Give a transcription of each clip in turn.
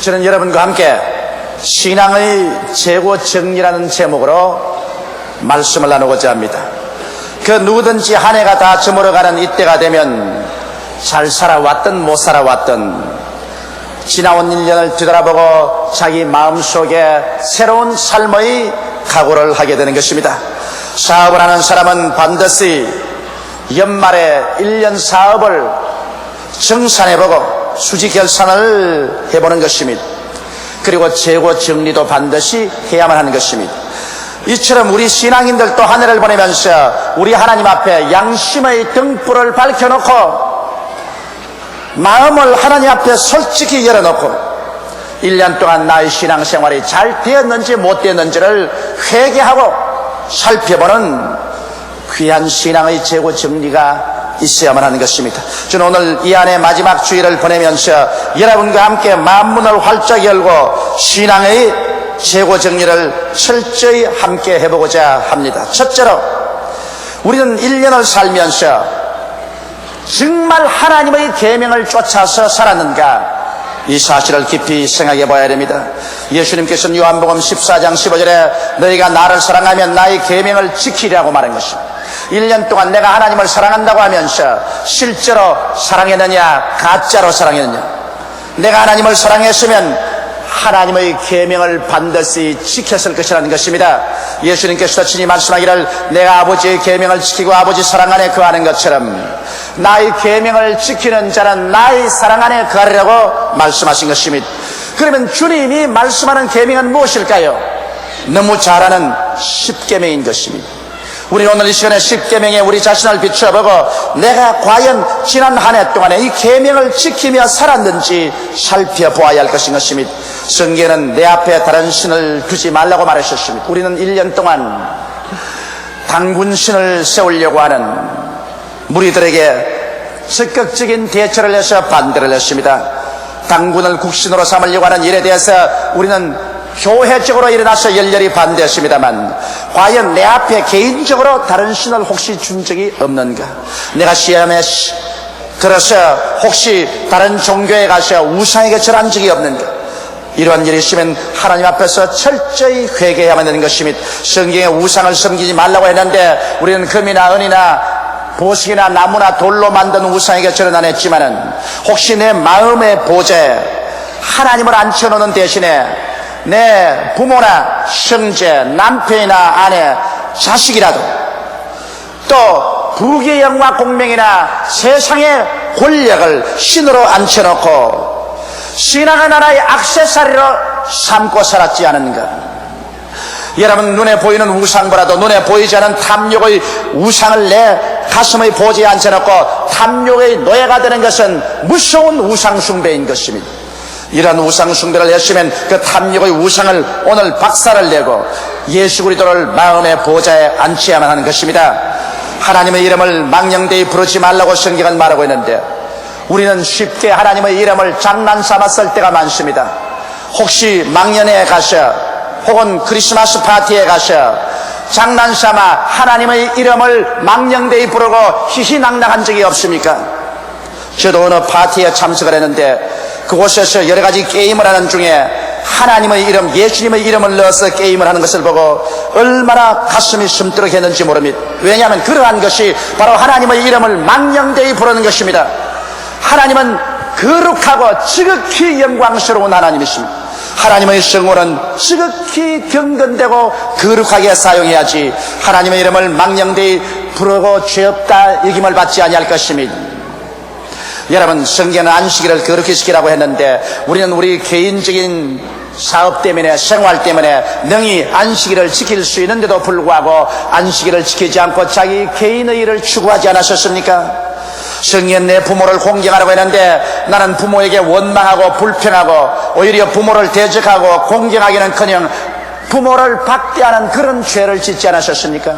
저는 여러분과 함께 신앙의 최고 정리라는 제목으로 말씀을 나누고자 합니다. 그 누구든지 한 해가 다 저물어가는 이때가 되면 잘 살아왔든 못 살아왔든 지나온 1년을 뒤돌아보고 자기 마음속에 새로운 삶의 각오를 하게 되는 것입니다. 사업을 하는 사람은 반드시 연말에 1년 사업을 정산해보고 수지결산을 해보는 것입니다. 그리고 재고 정리도 반드시 해야만 하는 것입니다. 이처럼 우리 신앙인들도 한 해를 보내면서 우리 하나님 앞에 양심의 등불을 밝혀놓고 마음을 하나님 앞에 솔직히 열어놓고 1년 동안 나의 신앙생활이 잘 되었는지 못 되었는지를 회개하고 살펴보는 귀한 신앙의 재고 정리가 있어야만 하는 것입니다. 저는 오늘 이 안에 마지막 주일을 보내면서 여러분과 함께 마음문을 활짝 열고 신앙의 재고 정리를 철저히 함께 해보고자 합니다. 첫째로 우리는 1년을 살면서 정말 하나님의 계명을 쫓아서 살았는가, 이 사실을 깊이 생각해 봐야 됩니다. 예수님께서는 요한복음 14장 15절에 너희가 나를 사랑하면 나의 계명을 지키리라고 말한 것입니다. 1년 동안 내가 하나님을 사랑한다고 하면서 실제로 사랑했느냐, 가짜로 사랑했느냐. 내가 하나님을 사랑했으면 하나님의 계명을 반드시 지켰을 것이라는 것입니다. 예수님께서 친히 말씀하기를 내가 아버지의 계명을 지키고 아버지 사랑 안에 거하는 것처럼 나의 계명을 지키는 자는 나의 사랑 안에 거하리라고 말씀하신 것입니다. 그러면 주님이 말씀하는 계명은 무엇일까요? 너무 잘 아는 십계명인 것입니다. 우리는 오늘 이 시간에 십계명에 우리 자신을 비춰보고 내가 과연 지난 한 해 동안에 이 계명을 지키며 살았는지 살펴보아야 할 것인 것입니다. 성경에는 내 앞에 다른 신을 두지 말라고 말하셨습니다. 우리는 1년 동안 단군신을 세우려고 하는 무리들에게 적극적인 대처를 해서 반대를 했습니다. 단군을 국신으로 삼으려고 하는 일에 대해서 우리는 교회적으로 일어나서 열렬히 반대했습니다만 과연 내 앞에 개인적으로 다른 신을 혹시 준 적이 없는가? 내가 시험에 들어서 혹시 다른 종교에 가서 우상에게 절한 적이 없는가? 이러한 일이 있으면 하나님 앞에서 철저히 회개해야만 되는 것입니다. 성경에 우상을 섬기지 말라고 했는데 우리는 금이나 은이나 보석이나 나무나 돌로 만든 우상에게 절은 안 했지만은 혹시 내 마음의 보좌에 하나님을 앉혀놓는 대신에 내 부모나 형제, 남편이나 아내, 자식이라도 또 부귀의 영화 공명이나 세상의 권력을 신으로 앉혀놓고 신앙의 나라의 액세서리로 삼고 살았지 않은가? 여러분, 눈에 보이는 우상보다도 눈에 보이지 않은 탐욕의 우상을 내 가슴의 보좌에 앉혀놓고 탐욕의 노예가 되는 것은 무서운 우상 숭배인 것입니다. 이런 우상 숭배를 했으면 그 탐욕의 우상을 오늘 박살을 내고 예수 그리스도를 마음의 보좌에 앉혀야만 하는 것입니다. 하나님의 이름을 망령되이 부르지 말라고 성경은 말하고 있는데 우리는 쉽게 하나님의 이름을 장난삼아 쓸 때가 많습니다. 혹시 망년에 가셔 혹은 크리스마스 파티에 가셔 장난삼아 하나님의 이름을 망령되이 부르고 희희낙낙한 적이 없습니까? 저도 어느 파티에 참석을 했는데 그곳에서 여러 가지 게임을 하는 중에 하나님의 이름, 예수님의 이름을 넣어서 게임을 하는 것을 보고 얼마나 가슴이 숨뜨럭했는지 모릅니다. 왜냐하면 그러한 것이 바로 하나님의 이름을 망령되이 부르는 것입니다. 하나님은 거룩하고 지극히 영광스러운 하나님이십니다. 하나님의 성호는 지극히 경건되고 거룩하게 사용해야지 하나님의 이름을 망령되이 부르고 죄 없다 여김을 받지 아니할 것입니다. 여러분, 성경은 안식일을 거룩히 지키라고 했는데 우리는 우리 개인적인 사업 때문에 생활 때문에 능히 안식일을 지킬 수 있는데도 불구하고 안식일을 지키지 않고 자기 개인의 일을 추구하지 않았었습니까? 성경은 내 부모를 공경하라고 했는데 나는 부모에게 원망하고 불평하고 오히려 부모를 대적하고 공경하기는커녕 부모를 박대하는 그런 죄를 짓지 않았었습니까?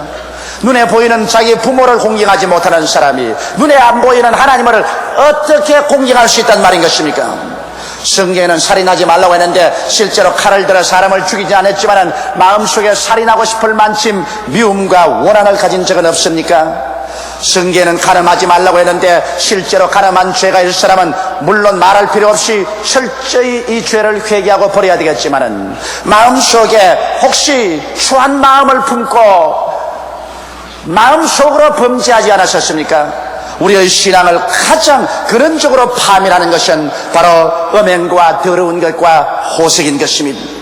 눈에 보이는 자기 부모를 공경하지 못하는 사람이 눈에 안 보이는 하나님을 어떻게 공경할 수 있단 말인 것입니까? 성경에는 살인하지 말라고 했는데 실제로 칼을 들어 사람을 죽이지 않았지만 마음속에 살인하고 싶을 만큼 미움과 원한을 가진 적은 없습니까? 성경에는 가늠하지 말라고 했는데 실제로 가늠한 죄가 있을 사람은 물론 말할 필요 없이 철저히 이 죄를 회개하고 버려야 되겠지만은 마음속에 혹시 추한 마음을 품고 마음속으로 범죄하지 않으셨습니까? 우리의 신앙을 가장 근원적으로 파멸하는 것은 바로 음행과 더러운 것과 호색인 것입니다.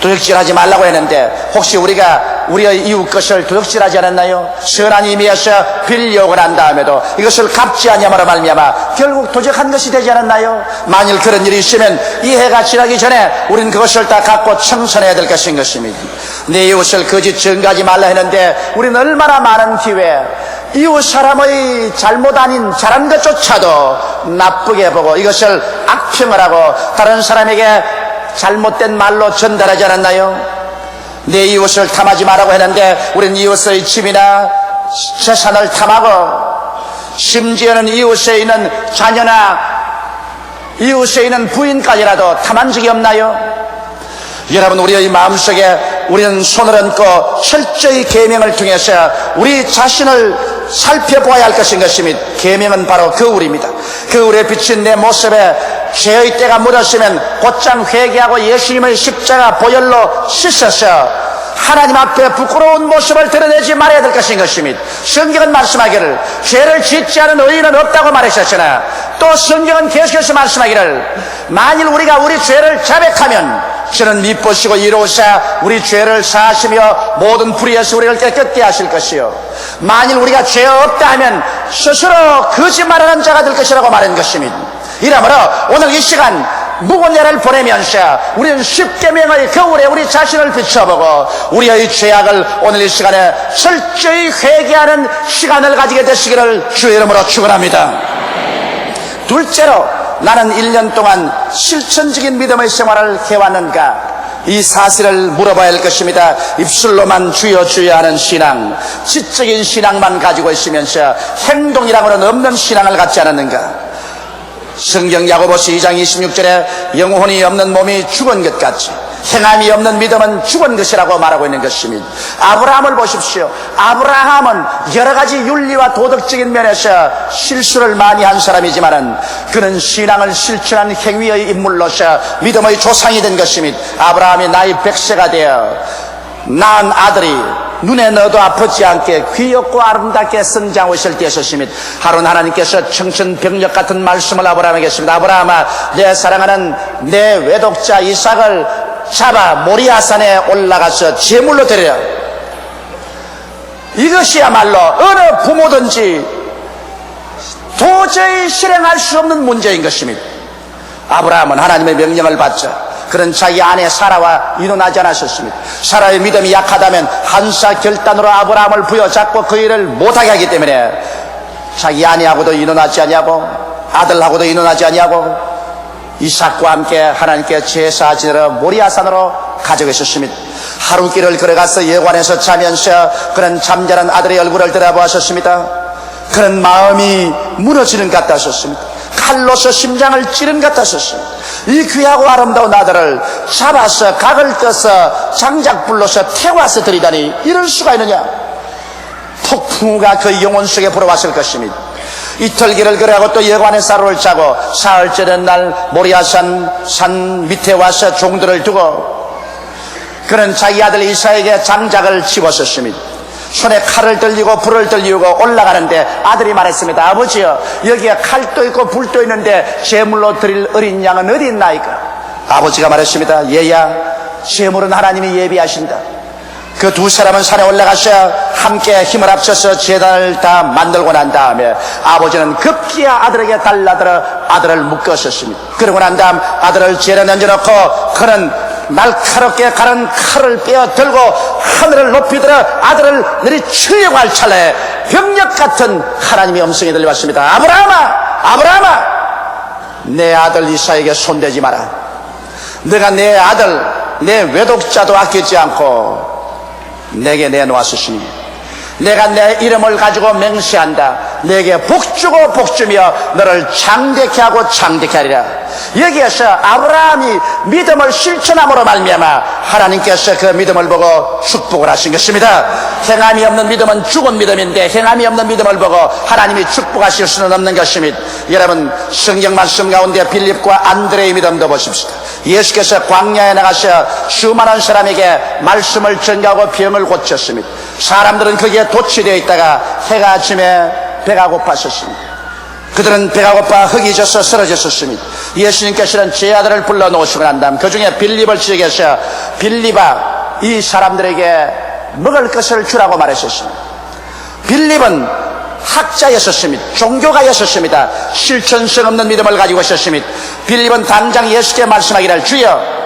도둑질하지 말라고 했는데 혹시 우리가 우리의 이웃 것을 도둑질하지 않았나요? 선한 의미에서 빌려오고 난 다음에도 이것을 갚지 아니함으로 말미암아 결국 도적한 것이 되지 않았나요? 만일 그런 일이 있으면 이 해가 지나기 전에 우리는 그것을 다 갖고 청산해야 될 것인 것입니다. 내 이웃을 거짓 증거하지 말라 했는데 우리는 얼마나 많은 기회에 이웃 사람의 잘못 아닌 잘한 것조차도 나쁘게 보고 이것을 악평을 하고 다른 사람에게 잘못된 말로 전달하지 않았나요? 내 이웃을 탐하지 말라고 했는데 우리는 이웃의 집이나 재산을 탐하고 심지어는 이웃에 있는 자녀나 이웃에 있는 부인까지라도 탐한 적이 없나요? 여러분, 우리의 마음속에 우리는 손을 얹고 철저히 계명을 통해서 우리 자신을 살펴보아야 할 것인 것입니다. 계명은 바로 거울입니다. 거울에 비친 내 모습에 죄의 때가 묻었으면 곧장 회개하고 예수님의 십자가 보혈로 씻어서 하나님 앞에 부끄러운 모습을 드러내지 말아야 될 것인 것입니다. 성경은 말씀하기를 죄를 짓지 않은 의인은 없다고 말했었으나 또 성경은 계속해서 말씀하기를 만일 우리가 우리 죄를 자백하면 저는 미쁘시고 이로우사 우리 죄를 사하시며 모든 불의에서 우리를 깨끗게 하실 것이요 만일 우리가 죄 없다 하면 스스로 거짓말하는 자가 될 것이라고 말한 것입니다. 이러므로 오늘 이 시간 무고죄를 보내면서 우리는 십계명의 거울에 우리 자신을 비춰보고 우리의 죄악을 오늘 이 시간에 철저히 회개하는 시간을 가지게 되시기를 주의 이름으로 축원합니다. 둘째로 나는 1년 동안 실천적인 믿음의 생활을 해왔는가? 이 사실을 물어봐야 할 것입니다. 입술로만 주여 주여 하는 신앙, 지적인 신앙만 가지고 있으면서 행동이라고는 없는 신앙을 갖지 않았는가? 성경 야고보서 2장 26절에 영혼이 없는 몸이 죽은 것 같이 행함이 없는 믿음은 죽은 것이라고 말하고 있는 것입니다. 아브라함을 보십시오. 아브라함은 여러 가지 윤리와 도덕적인 면에서 실수를 많이 한 사람이지만은 그는 신앙을 실천한 행위의 인물로서 믿음의 조상이 된 것입니다. 아브라함이 나이 100세가 되어 낳은 아들이 눈에 넣어도 아프지 않게 귀엽고 아름답게 성장하고 있을 때였습니다. 하루는 하나님께서 청천벽력 같은 말씀을 아브라함에게 했습니다. 아브라함아, 내 사랑하는 내 외독자 이삭을 잡아 모리아산에 올라가서 제물로 드려. 이것이야말로 어느 부모든지 도저히 실행할 수 없는 문제인 것입니다. 아브라함은 하나님의 명령을 받자 그런 자기 아내 사라와 이혼하지 않았었습니다. 사라의 믿음이 약하다면 한사 결단으로 아브라함을 부여잡고 그 일을 못하게 하기 때문에 자기 아내하고도 이혼하지 아니하고 아들하고도 이혼하지 아니하고 이삭과 함께 하나님께 제사 지내러 모리아산으로 가져가셨습니다. 하루 길을 걸어가서 여관에서 자면서 그런 잠자는 아들의 얼굴을 들여보았었습니다. 그런 마음이 무너지는 것 같았었습니다. 칼로서 심장을 찌른 것 같았었습니다. 이 귀하고 아름다운 아들을 잡아서 각을 떠서 장작불로서 태워서 들이다니 이럴 수가 있느냐? 폭풍우가 그 영혼 속에 불어왔을 것입니다. 이틀길을 걸어가고 또 여관에 하루를 자고 사흘째 된 날 모리아산 산 밑에 와서 종들을 두고 그는 자기 아들 이삭에게 장작을 집었었습니다. 손에 칼을 들리고 불을 들리고 올라가는데 아들이 말했습니다. 아버지요, 여기에 칼도 있고 불도 있는데 제물로 드릴 어린 양은 어디 있나이까? 아버지가 말했습니다. 얘야, 제물은 하나님이 예비하신다. 그 두 사람은 산에 올라가서 함께 힘을 합쳐서 제단을 다 만들고 난 다음에 아버지는 급기야 아들에게 달라들어 아들을 묶었었습니다. 그러고 난 다음 아들을 제단에 얹어놓고 그는 날카롭게 가른 칼을 빼어 들고 하늘을 높이 들어 아들을 내리치려고 할 찰나에 병력 같은 하나님의 음성이 들려왔습니다. 아브라함아, 아브라함아, 내 아들 이삭에게 손대지 마라. 내가 내 아들, 내 외독자도 아끼지 않고 내게 내놓았으니 내가 내 이름을 가지고 맹세한다. 내게 복주고 복주며 너를 장대케 하고 장대케 하리라. 여기에서 아브라함이 믿음을 실천함으로 말미암아 하나님께서 그 믿음을 보고 축복을 하신 것입니다. 행함이 없는 믿음은 죽은 믿음인데 행함이 없는 믿음을 보고 하나님이 축복하실 수는 없는 것입니다. 여러분, 성경 말씀 가운데 빌립과 안드레의 믿음도 보십시다. 예수께서 광야에 나가셔 수많은 사람에게 말씀을 전가하고 병을 고쳤습니다. 사람들은 거기에 도취되어 있다가 해가 아침에 배가 고팠었습니다. 그들은 배가 고파 흙이 져서 쓰러졌었습니다. 예수님께서는 제 아들을 불러놓으시고 난 다음 그 중에 빌립을 지적해서 빌립아, 이 사람들에게 먹을 것을 주라고 말했었습니다. 빌립은 학자였었습니다. 종교가였었습니다. 실천성 없는 믿음을 가지고 있었습니다. 빌립은 당장 예수께 말씀하기를, 주여,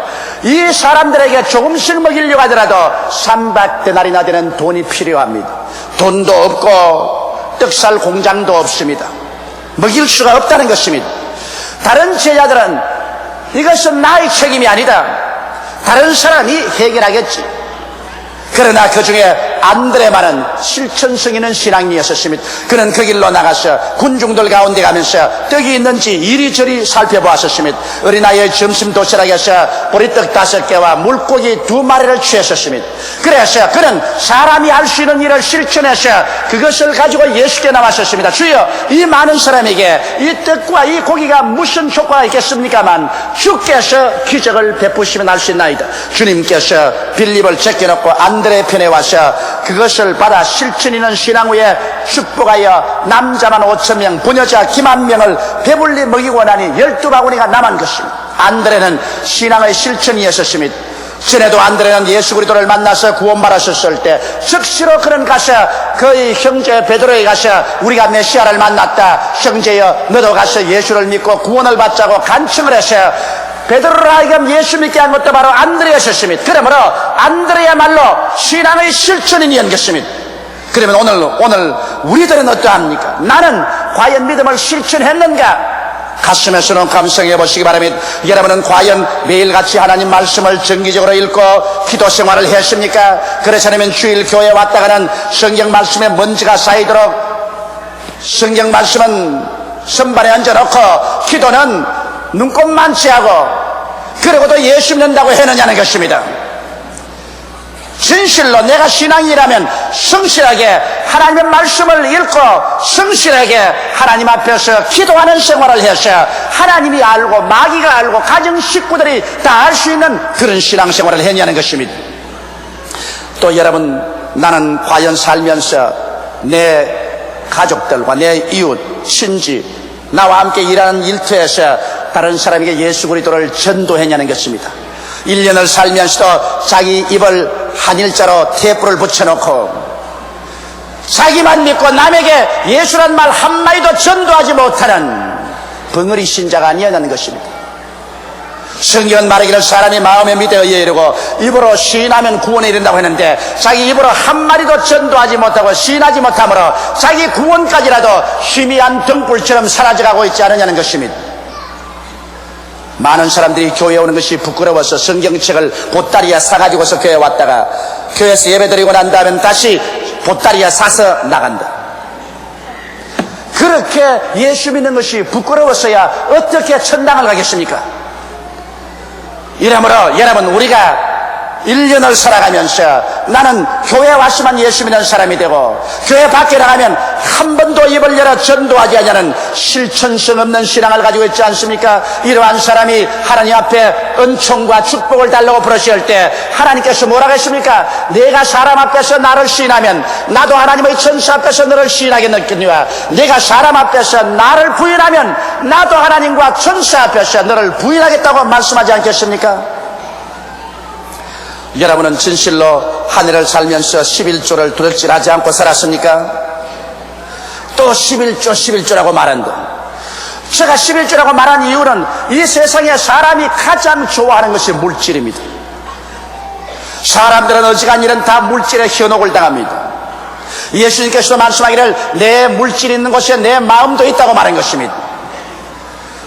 이 사람들에게 조금씩 먹이려고 하더라도 300데나리나 되는 돈이 필요합니다. 돈도 없고 떡살 공장도 없습니다. 먹일 수가 없다는 것입니다. 다른 제자들은 이것은 나의 책임이 아니다, 다른 사람이 해결하겠지. 그러나 그 중에 안드레만은 실천성 있는 신앙이었습니다. 그는 그 길로 나가서 군중들 가운데 가면서 떡이 있는지 이리저리 살펴보았습니다. 어린아이의 점심 도시락에서 보리떡 5개와 물고기 2마리를 취했었습니다. 그래서 그는 사람이 할 수 있는 일을 실천해서 그것을 가지고 예수께 나왔었습니다. 주여, 이 많은 사람에게 이 떡과 이 고기가 무슨 효과가 있겠습니까만 주께서 기적을 베푸시면 할 수 있나이다. 주님께서 빌립을 제껴놓고 안드레 편에 와서 그것을 받아 실천 있는 신앙 후에 축복하여 남자만 5,000명, 부녀자 기만 명을 배불리 먹이고 나니 12바구니가 남은 것입니다. 안드레는 신앙의 실천이었습니다. 전에도 안드레는 예수 그리스도를 만나서 구원받았었을 때 즉시로 그는 가서 그의 형제 베드로에 가서 우리가 메시아를 만났다, 형제여 너도 가서 예수를 믿고 구원을 받자고 간청을 해서 베드로를 하여금 예수 믿게 한 것도 바로 안드레였습니다. 그러므로 안드레야말로 신앙의 실천인이었던 것입니다. 그러면 오늘 우리들은 어떠합니까? 나는 과연 믿음을 실천했는가? 가슴에서는 감성해 보시기 바랍니다. 여러분은 과연 매일같이 하나님 말씀을 정기적으로 읽고 기도 생활을 했습니까? 그렇지 않으면 주일 교회 왔다가는 성경 말씀에 먼지가 쌓이도록 성경 말씀은 선반에 얹어놓고 기도는 눈곱만 취하고 그러고도 예수 믿는다고 해느냐는 것입니다. 진실로 내가 신앙이라면 성실하게 하나님의 말씀을 읽고 성실하게 하나님 앞에서 기도하는 생활을 해서 하나님이 알고 마귀가 알고 가정 식구들이 다 알 수 있는 그런 신앙생활을 했냐는 것입니다. 또 여러분, 나는 과연 살면서 내 가족들과 내 이웃, 친지, 나와 함께 일하는 일터에서 다른 사람에게 예수 그리스도를 전도했냐는 것입니다. 1년을 살면서도 자기 입을 한일자로 테이프를 붙여놓고 자기만 믿고 남에게 예수란 말 한마디도 전도하지 못하는 벙어리 신자가 아니었냐는 것입니다. 성경은 말하기를 사람이 마음에 믿어 이르고 입으로 시인하면 구원에 이른다고 했는데 자기 입으로 한마디도 전도하지 못하고 시인하지 못하므로 자기 구원까지라도 희미한 등불처럼 사라져가고 있지 않느냐는 것입니다. 많은 사람들이 교회에 오는 것이 부끄러워서 성경책을 보따리에 사가지고서 교회에 왔다가 교회에서 예배드리고 난 다음에 다시 보따리에 사서 나간다. 그렇게 예수 믿는 것이 부끄러워서야 어떻게 천당을 가겠습니까? 이러므로 여러분, 우리가 1년을 살아가면서 나는 교회에 왔으면 예수 믿는 사람이 되고 교회 밖에 나가면 한 번도 입을 열어 전도하지 않냐는 실천성 없는 신앙을 가지고 있지 않습니까? 이러한 사람이 하나님 앞에 은총과 축복을 달라고 부르실 때 하나님께서 뭐라고 했습니까? 내가 사람 앞에서 나를 시인하면 나도 하나님의 천사 앞에서 너를 시인하겠느니와 내가 사람 앞에서 나를 부인하면 나도 하나님과 천사 앞에서 너를 부인하겠다고 말씀하지 않겠습니까? 여러분은 진실로 한 해를 살면서 11조를 도둑질하지 않고 살았습니까? 또 11조라고 말한다. 제가 11조라고 말한 이유는 이 세상에 사람이 가장 좋아하는 것이 물질입니다. 사람들은 어지간일은 다 물질에 현혹을 당합니다. 예수님께서도 말씀하기를 내 물질 있는 곳에 내 마음도 있다고 말한 것입니다.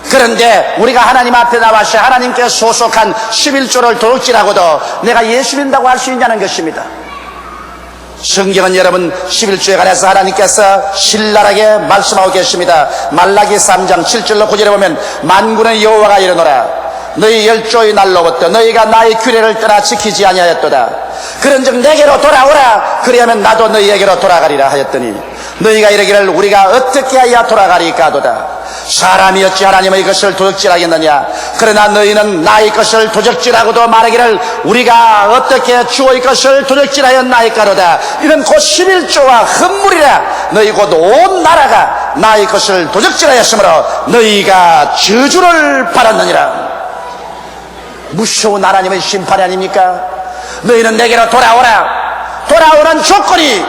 그런데 우리가 하나님 앞에 나와서 하나님께 소속한 11조를 도둑질하고도 내가 예수 믿는다고 할 수 있냐는 것입니다. 성경은 여러분 11조에 관해서 하나님께서 신랄하게 말씀하고 계십니다. 말라기 3장 7절로 9절에 보면 만군의 여호와가 이르노라 너희 열조의 날로부터 너희가 나의 규례를 떠나 지키지 아니하였도다. 그런즉 내게로 돌아오라. 그리하면 나도 너희에게로 돌아가리라 하였더니 너희가 이르기를 우리가 어떻게 하여 돌아가리까 하도다. 사람이 어찌 하나님의 것을 도적질하겠느냐. 그러나 너희는 나의 것을 도적질하고도 말하기를 우리가 어떻게 주의 것을 도적질하였나이까로다. 이는 곧 11조와 흠물이라. 너희 곧 온 나라가 나의 것을 도적질하였으므로 너희가 저주를 받았느니라. 무서운 하나님의 심판이 아닙니까? 너희는 내게로 돌아오라. 돌아오는 조건이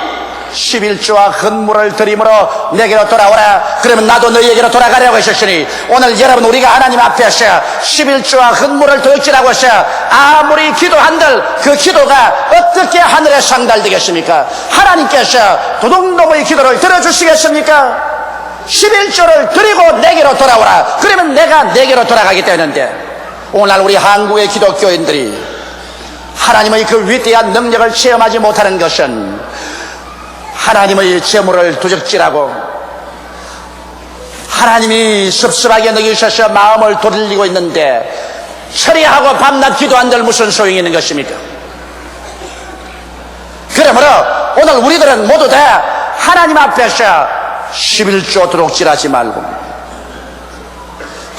11조와 헌물을 드림으로 내게로 돌아오라. 그러면 나도 너희에게로 돌아가려고 하셨으니 오늘 여러분 우리가 하나님 앞에서 11조와 헌물을 도둑질하고 있어 아무리 기도한들 그 기도가 어떻게 하늘에 상달되겠습니까? 하나님께서 도둑놈의 기도를 들어주시겠습니까? 11조를 드리고 내게로 돌아오라. 그러면 내가 내게로 돌아가기 때문인데 오늘날 우리 한국의 기독교인들이 하나님의 그 위대한 능력을 체험하지 못하는 것은 하나님의 재물을 도적질하고 하나님이 섭섭하게 여기셔서 마음을 돌리고 있는데 처리하고 밤낮 기도한들 무슨 소용이 있는 것입니까? 그러므로 오늘 우리들은 모두 다 하나님 앞에서 11조 도둑질하지 말고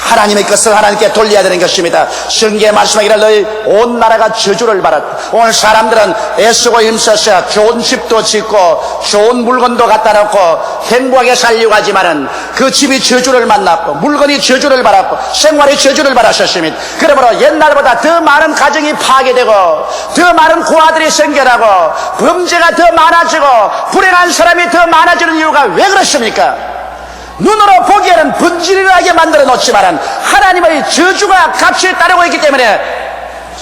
하나님의 것을 하나님께 돌려야 되는 것입니다. 성경에 말씀하기를 너희 온 나라가 저주를 받았다. 오늘 사람들은 애쓰고 힘써서 좋은 집도 짓고 좋은 물건도 갖다 놓고 행복하게 살려고 하지만은 그 집이 저주를 만났고 물건이 저주를 받았고 생활이 저주를 받았었습니다. 그러므로 옛날보다 더 많은 가정이 파괴되고 더 많은 고아들이 생겨나고 범죄가 더 많아지고 불행한 사람이 더 많아지는 이유가 왜 그렇습니까? 눈으로 보기에는 분질하게 만들어 놓지만 하나님의 저주가 같이 따르고 있기 때문에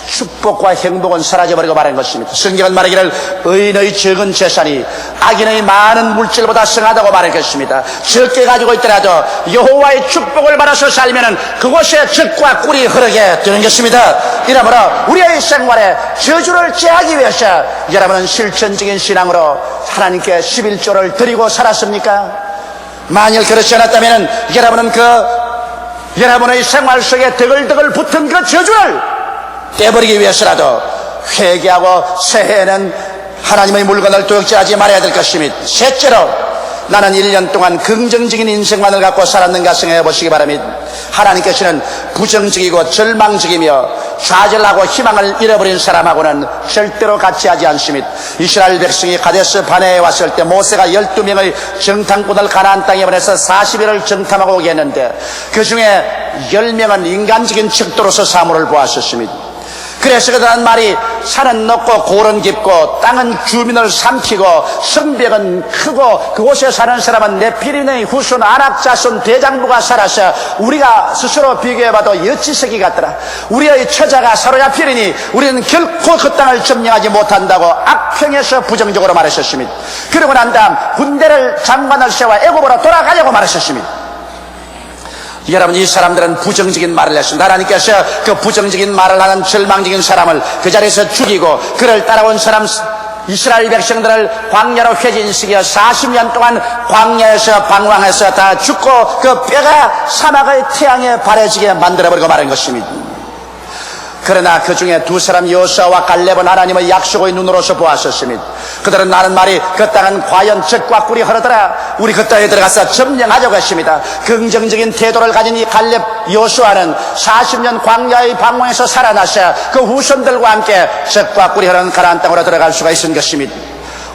축복과 행복은 사라져버리고 말한 것입니다. 성경은 말하기를 의인의 적은 재산이 악인의 많은 물질보다 성하다고 말했겠습니다. 적게 가지고 있더라도 여호와의 축복을 받아서 살면 그곳에 적과 꿀이 흐르게 되는 것입니다. 이러므로 우리의 생활에 저주를 제하기 위해서 여러분은 실천적인 신앙으로 하나님께 11조를 드리고 살았습니까? 만일 그렇지 않았다면 여러분은 여러분의 생활 속에 드글드글 붙은 그 저주를 떼버리기 위해서라도 회개하고 새해에는 하나님의 물건을 도둑질하지 말아야 될 것입니다. 셋째로 나는 1년 동안 긍정적인 인생관을 갖고 살았는가 생각해 보시기 바랍니다. 하나님께서는 부정적이고 절망적이며 좌절하고 희망을 잃어버린 사람하고는 절대로 같이 하지 않습니다. 이스라엘 백성이 가데스 바네에 왔을 때 모세가 12명의 정탐꾼을 가나안 땅에 보내서 40일을 정탐하고 오게 했는데 그 중에 10명은 인간적인 척도로서 사물을 보았었습니다. 그래서 그들은 말이 산은 높고 골은 깊고 땅은 주민을 삼키고 성벽은 크고 그곳에 사는 사람은 네피림의 후손 아낙자손 대장부가 살아서 우리가 스스로 비교해봐도 여치새끼 같더라. 우리의 처자가 사로잡히리니 우리는 결코 그 땅을 점령하지 못한다고 악평에서 부정적으로 말하셨습니다. 그러고 난 다음 군대를 장관을 세워 애굽으로 돌아가려고 말하셨습니다. 여러분 이 사람들은 부정적인 말을 했습니다. 하나님께서 그 부정적인 말을 하는 절망적인 사람을 그 자리에서 죽이고 그를 따라온 사람 이스라엘 백성들을 광야로 회진시켜 40년 동안 광야에서 방황해서 다 죽고 그 뼈가 사막의 태양에 바래지게 만들어버리고 말한 것입니다. 그러나 그 중에 두 사람 여호수아와 갈렙은 하나님의 약속의 눈으로서 보았었습니다. 그들은 나는 말이 그 땅은 과연 젖과 꿀이 흐르더라. 우리 그 땅에 들어가서 점령하자고 했습니다. 긍정적인 태도를 가진 이 갈렙 여호수아는 40년 광야의 방황에서 살아나서 그 후손들과 함께 젖과 꿀이 흐르는 가나안 땅으로 들어갈 수가 있은 것입니다.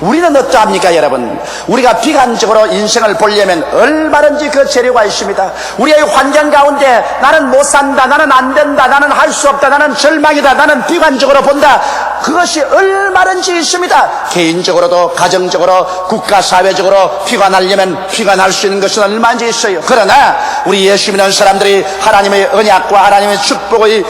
우리는 어떠합니까 여러분? 우리가 비관적으로 인생을 보려면 얼마든지 그 재료가 있습니다. 우리의 환경 가운데 나는 못 산다, 나는 안 된다, 나는 할 수 없다, 나는 절망이다, 나는 비관적으로 본다. 그것이 얼마든지 있습니다. 개인적으로도 가정적으로 국가 사회적으로 비관하려면 비관할 수 있는 것은 얼마든지 있어요. 그러나 우리 예수 믿는 사람들이 하나님의 언약과 하나님의 축복의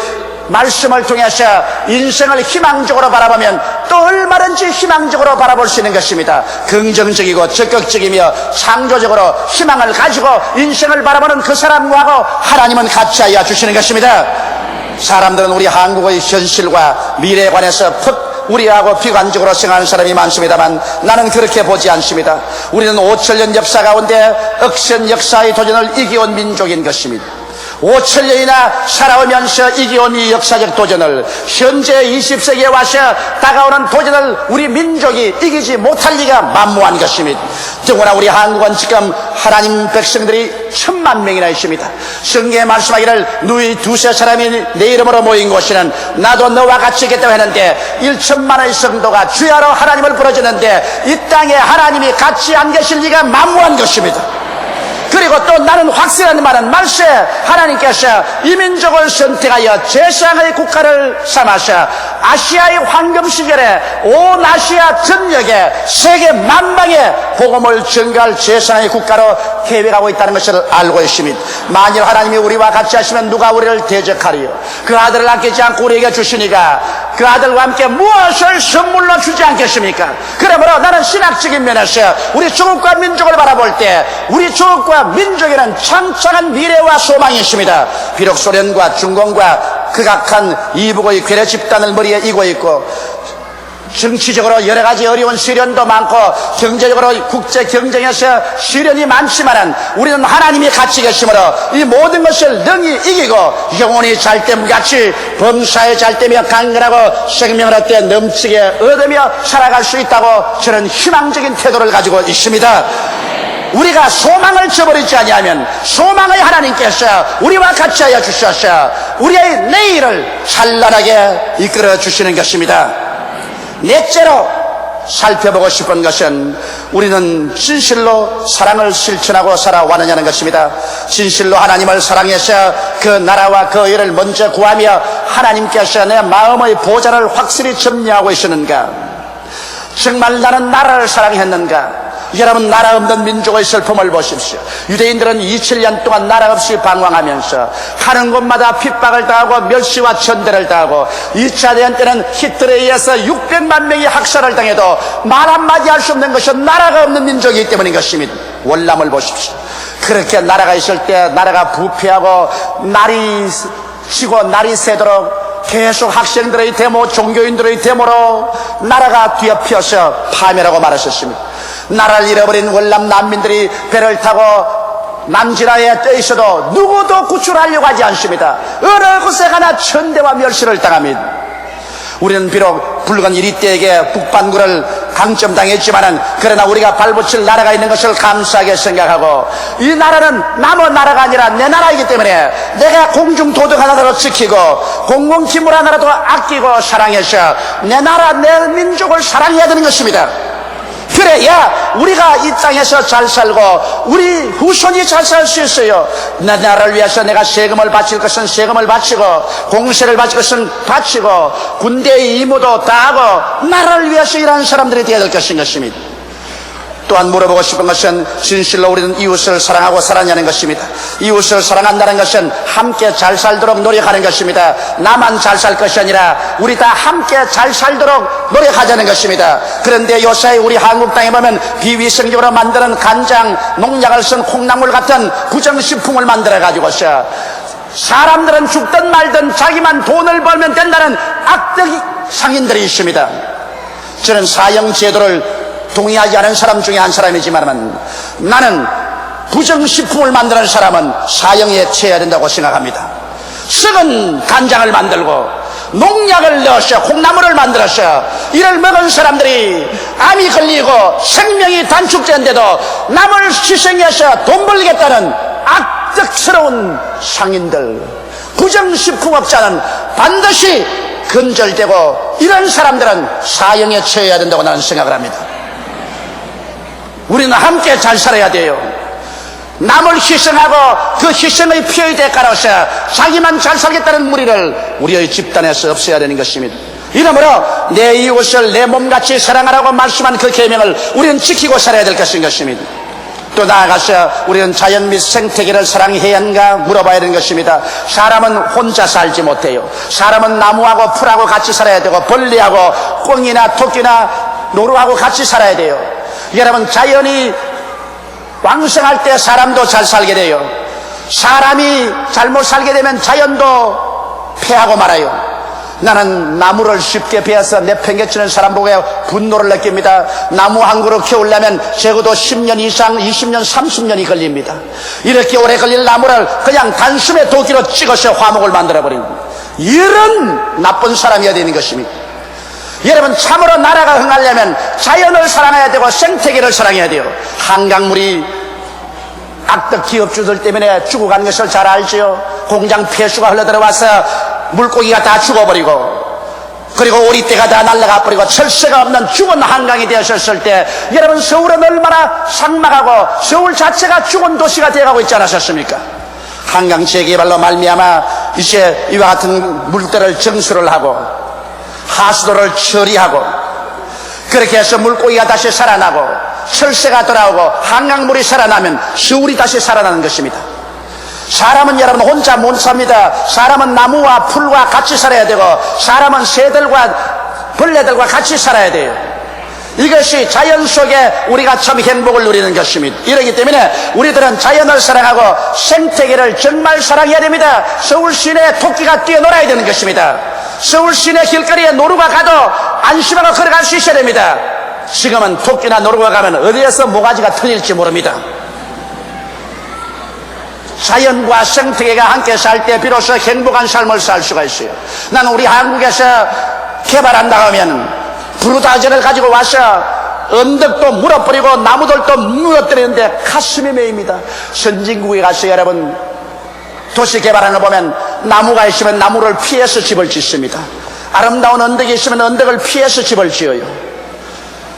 말씀을 통해서 인생을 희망적으로 바라보면 또 얼마든지 희망적으로 바라볼 수 있는 것입니다. 긍정적이고 적극적이며 창조적으로 희망을 가지고 인생을 바라보는 그 사람과 하나님은 같이 하여 주시는 것입니다. 사람들은 우리 한국의 현실과 미래에 관해서 우리하고 비관적으로 생각하는 사람이 많습니다만 나는 그렇게 보지 않습니다. 우리는 5천년 역사 가운데 억센 역사의 도전을 이겨온 민족인 것입니다. 5천년이나 살아오면서 이겨온 이 역사적 도전을 현재 20세기에 와서 다가오는 도전을 우리 민족이 이기지 못할 리가 만무한 것입니다. 더구나 우리 한국은 지금 하나님 백성들이 1000만 명이나 있습니다. 성경에 말씀하기를 너희 두세 사람이 내 이름으로 모인 곳에는 나도 너와 같이 있겠다고 했는데 1천만의 성도가 주야로 하나님을 부르짖는데 이 땅에 하나님이 같이 안 계실 리가 만무한 것입니다. 그리고 또 나는 확실한 말은 말세 하나님께서 이 민족을 선택하여 제사장의 국가를 삼아서 아시아의 황금 시절에 온 아시아 전역에 세계 만방에 복음을 전가할 제사장의 국가로 계획하고 있다는 것을 알고 있습니다. 만일 하나님이 우리와 같이 하시면 누가 우리를 대적하리요? 그 아들을 아끼지 않고 우리에게 주시니까 그 아들과 함께 무엇을 선물로 주지 않겠습니까? 그러므로 나는 신학적인 면에서 우리 조국과 민족을 바라볼 때 우리 조국과 민족에는 창창한 미래와 소망이 있습니다. 비록 소련과 중공과 극악한 이북의 괴뢰 집단을 머리에 이고 있고 정치적으로 여러 가지 어려운 시련도 많고 경제적으로 국제 경쟁에서 시련이 많지만은 우리는 하나님이 같이 계심으로 이 모든 것을 능히 이기고 영혼이 잘됨같이 범사에 잘되며 강건하고 생명을 얻되 넘치게 얻으며 살아갈 수 있다고 저는 희망적인 태도를 가지고 있습니다. 우리가 소망을 저버리지 아니하면 소망의 하나님께서 우리와 같이 하여 주셔서 우리의 내일을 찬란하게 이끌어 주시는 것입니다. 넷째로 살펴보고 싶은 것은 우리는 진실로 사랑을 실천하고 살아왔느냐는 것입니다. 진실로 하나님을 사랑해서 그 나라와 그 의를 먼저 구하며 하나님께서 내 마음의 보좌를 확실히 점령하고 있었는가? 정말 나는 나라를 사랑했는가? 여러분, 나라 없는 민족의 슬픔을 보십시오. 유대인들은 2000년 동안 나라 없이 방황하면서 가는 곳마다 핍박을 당하고 멸시와 천대를 당하고 2차 대전 때는 히틀러에 의해서 600만 명이 학살을 당해도 말 한마디 할 수 없는 것은 나라가 없는 민족이기 때문인 것입니다. 월남을 보십시오. 그렇게 나라가 있을 때 나라가 부패하고 날이 지고 날이 새도록 계속 학생들의 데모, 종교인들의 데모로 나라가 뒤엎여서 파멸하고 말하셨습니다. 나라를 잃어버린 월남 난민들이 배를 타고 남진아에 떠 있어도 누구도 구출하려고 하지 않습니다. 어느 곳에 가나 천대와 멸시를 당합니다. 우리는 비록 붉은 이리떼에게 북반구를 강점당했지만은 그러나 우리가 발붙일 나라가 있는 것을 감사하게 생각하고 이 나라는 남의 나라가 아니라 내 나라이기 때문에 내가 공중도덕 하나라도 지키고 공공기물 하나라도 아끼고 사랑해서 내 나라 내 민족을 사랑해야 되는 것입니다. 그래야 우리가 이 땅에서 잘 살고 우리 후손이 잘 살 수 있어요. 내 나라를 위해서 내가 세금을 바칠 것은 세금을 바치고 공세를 바칠 것은 바치고 군대의 임무도 다하고 나라를 위해서 일하는 사람들이 되어야 될 것입니다. 또한 물어보고 싶은 것은 진실로 우리는 이웃을 사랑하고 살았냐는 것입니다. 이웃을 사랑한다는 것은 함께 잘 살도록 노력하는 것입니다. 나만 잘 살 것이 아니라 우리 다 함께 잘 살도록 노력하자는 것입니다. 그런데 요새 우리 한국 땅에 보면 비위생적으로 만드는 간장, 농약을 쓴 콩나물 같은 부정식품을 만들어 가지고서 사람들은 죽든 말든 자기만 돈을 벌면 된다는 악덕 상인들이 있습니다. 저는 사형제도를 동의하지 않은 사람 중에 한 사람이지만 나는 부정식품을 만드는 사람은 사형에 처해야 된다고 생각합니다. 썩은 간장을 만들고 농약을 넣어서 콩나물을 만들어서 이를 먹은 사람들이 암이 걸리고 생명이 단축되는데도 남을 희생해서 돈 벌겠다는 악덕스러운 상인들, 부정식품업자는 반드시 근절되고 이런 사람들은 사형에 처해야 된다고 나는 생각을 합니다. 우리는 함께 잘 살아야 돼요. 남을 희생하고 그 희생의 피해의 대가로서 자기만 잘 살겠다는 무리를 우리의 집단에서 없애야 되는 것입니다. 이러므로 내 이웃을 내 몸같이 사랑하라고 말씀한 그 계명을 우리는 지키고 살아야 될 것인 것입니다. 또 나아가서 우리는 자연 및 생태계를 사랑해야 하는가 물어봐야 되는 것입니다. 사람은 혼자 살지 못해요. 사람은 나무하고 풀하고 같이 살아야 되고 벌레하고 꿩이나 토끼나 노루하고 같이 살아야 돼요. 여러분, 자연이 왕성할 때 사람도 잘 살게 돼요. 사람이 잘못 살게 되면 자연도 패하고 말아요. 나는 나무를 쉽게 베어서 내팽개치는 사람 보고 분노를 느낍니다. 나무 한 그루 키우려면 적어도 10년 이상, 20년, 30년이 걸립니다. 이렇게 오래 걸릴 나무를 그냥 단숨에 도끼로 찍어서 화목을 만들어버린 이런 나쁜 사람이어야 되는 것입니다. 여러분, 참으로 나라가 흥하려면 자연을 사랑해야 되고 생태계를 사랑해야 돼요. 한강물이 악덕 기업주들 때문에 죽어가는 것을 잘 알지요. 공장 폐수가 흘러들어와서 물고기가 다 죽어버리고, 그리고 오리떼가 다 날아가 버리고 철새가 없는 죽은 한강이 되었을 때, 여러분, 서울은 얼마나 삭막하고 서울 자체가 죽은 도시가 되어가고 있지 않았습니까? 한강 재개발로 말미암아 이제 이와 같은 물들을 정수를 하고 하수도를 처리하고, 그렇게 해서 물고기가 다시 살아나고 철새가 돌아오고 한강물이 살아나면 서울이 다시 살아나는 것입니다. 사람은 여러분 혼자 못 삽니다. 사람은 나무와 풀과 같이 살아야 되고, 사람은 새들과 벌레들과 같이 살아야 돼요. 이것이 자연 속에 우리가 참 행복을 누리는 것입니다. 이러기 때문에 우리들은 자연을 사랑하고 생태계를 정말 사랑해야 됩니다. 서울 시내에 토끼가 뛰어놀아야 되는 것입니다. 서울 시내 길거리에 노루가 가도 안심하고 걸어갈 수 있어야 됩니다. 지금은 토끼나 노루가 가면 어디에서 모가지가 틀릴지 모릅니다. 자연과 생태계가 함께 살 때 비로소 행복한 삶을 살 수가 있어요. 나는 우리 한국에서 개발한다고 하면 브루다지를 가지고 와서 언덕도 물어버리고 나무들도 무너뜨리는데 가슴이 메입니다. 선진국에 가서 여러분 도시 개발하는 거 보면 나무가 있으면 나무를 피해서 집을 짓습니다. 아름다운 언덕이 있으면 언덕을 피해서 집을 지어요.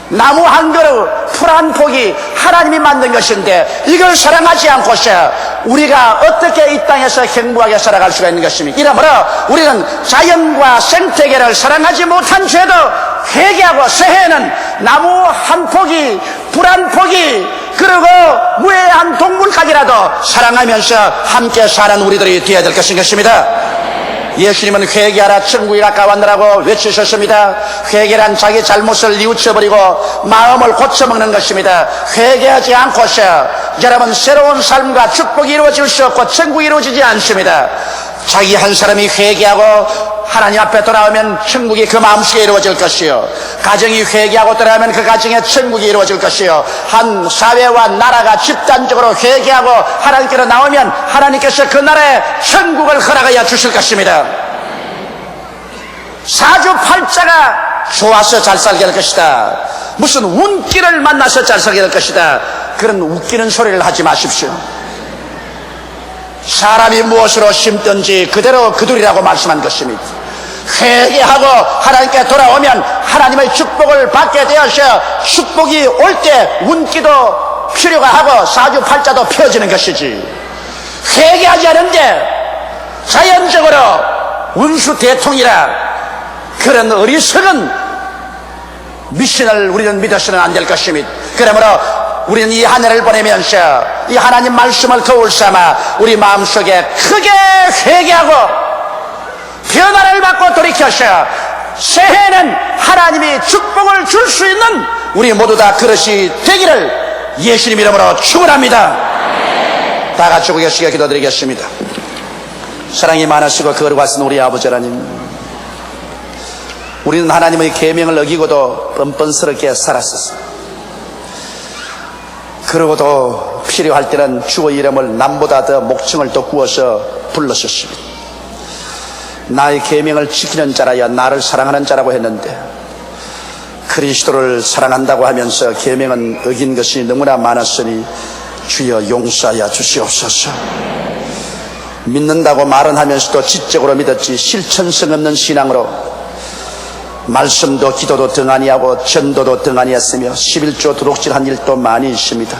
나무 한 그루, 풀 한 폭이 하나님이 만든 것인데 이걸 사랑하지 않고서 우리가 어떻게 이 땅에서 행복하게 살아갈 수가 있는 것입니까? 이러므로 우리는 자연과 생태계를 사랑하지 못한 죄도 회개하고 새해에는 나무 한 폭이, 풀 한 폭이, 그리고 무해한 동물까지라도 사랑하면서 함께 사는 우리들이 되어야 될 것입니다. 예수님은 회개하라 천국이 가까웠느라고 외치셨습니다. 회개란 자기 잘못을 뉘우쳐버리고 마음을 고쳐먹는 것입니다. 회개하지 않고서 여러분 새로운 삶과 축복이 이루어질 수 없고 천국이 이루어지지 않습니다. 자기 한 사람이 회개하고 하나님 앞에 돌아오면 천국이 그 마음속에 이루어질 것이요, 가정이 회개하고 돌아오면 그 가정에 천국이 이루어질 것이요, 한 사회와 나라가 집단적으로 회개하고 하나님께로 나오면 하나님께서 그 나라에 천국을 허락하여 주실 것입니다. 사주팔자가 좋아서 잘 살게 될 것이다, 무슨 운기를 만나서 잘 살게 될 것이다, 그런 웃기는 소리를 하지 마십시오. 사람이 무엇으로 심든지 그대로 그들이라고 말씀한 것입니다. 회개하고 하나님께 돌아오면 하나님의 축복을 받게 되어서 축복이 올 때 운기도 필요가 하고 사주팔자도 펴지는 것이지, 회개하지 않은데 자연적으로 운수 대통이라 그런 어리석은 미신을 우리는 믿어서는 안 될 것입니다. 그러므로 우리는 이 한 해를 보내면서 이 하나님 말씀을 거울 삼아 우리 마음속에 크게 회개하고 변화를 받고 돌이켜서 새해에는 하나님이 축복을 줄 수 있는 우리 모두 다 그릇이 되기를 예수님 이름으로 축원합니다. 다 같이 고개시켜 기도드리겠습니다. 사랑이 많으시고 거룩하신 우리 아버지 하나님, 우리는 하나님의 계명을 어기고도 뻔뻔스럽게 살았었습니다. 그러고도 필요할 때는 주의 이름을 남보다 더 목청을 더 구워서 불렀었습니다. 나의 계명을 지키는 자라야 나를 사랑하는 자라고 했는데, 그리스도를 사랑한다고 하면서 계명은 어긴 것이 너무나 많았으니 주여 용서하여 주시옵소서. 믿는다고 말은 하면서도 지적으로 믿었지 실천성 없는 신앙으로 말씀도 기도도 등한히 하고 전도도 등한히 했으며 11조 도둑질한 일도 많이 있습니다.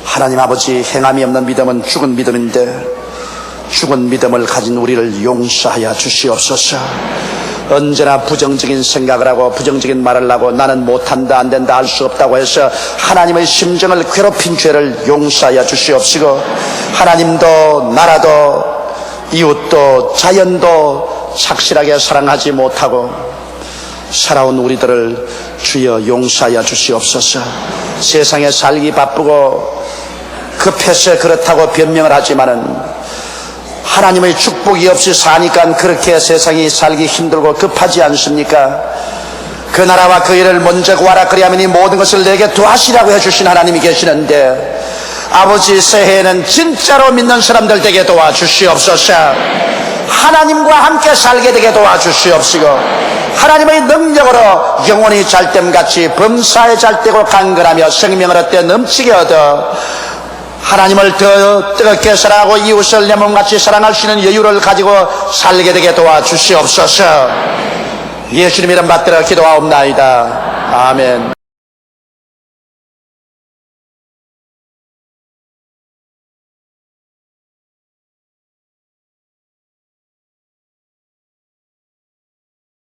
하나님 아버지, 행함이 없는 믿음은 죽은 믿음인데 죽은 믿음을 가진 우리를 용서하여 주시옵소서. 언제나 부정적인 생각을 하고 부정적인 말을 하고 나는 못한다, 안 된다, 할 수 없다고 해서 하나님의 심정을 괴롭힌 죄를 용서하여 주시옵시고, 하나님도 나라도 이웃도 자연도 착실하게 사랑하지 못하고 살아온 우리들을 주여 용서하여 주시옵소서. 세상에 살기 바쁘고 급해서 그렇다고 변명을 하지만은 하나님의 축복이 없이 사니까 그렇게 세상이 살기 힘들고 급하지 않습니까? 그 나라와 그 일을 먼저 구하라 그리하면 이 모든 것을 내게 도하시라고 해주신 하나님이 계시는데, 아버지, 새해에는 진짜로 믿는 사람들 되게 도와주시옵소서. 하나님과 함께 살게 되게 도와주시옵시고, 하나님의 능력으로 영원히 잘됨같이 범사에 잘되고 강건하며 생명을 얻되 넘치게 얻어 하나님을 더 뜨겁게 사랑하고 이웃을 내 몸같이 사랑할 수 있는 여유를 가지고 살게 되게 도와주시옵소서. 예수님 이름 받들어 기도하옵나이다. 아멘.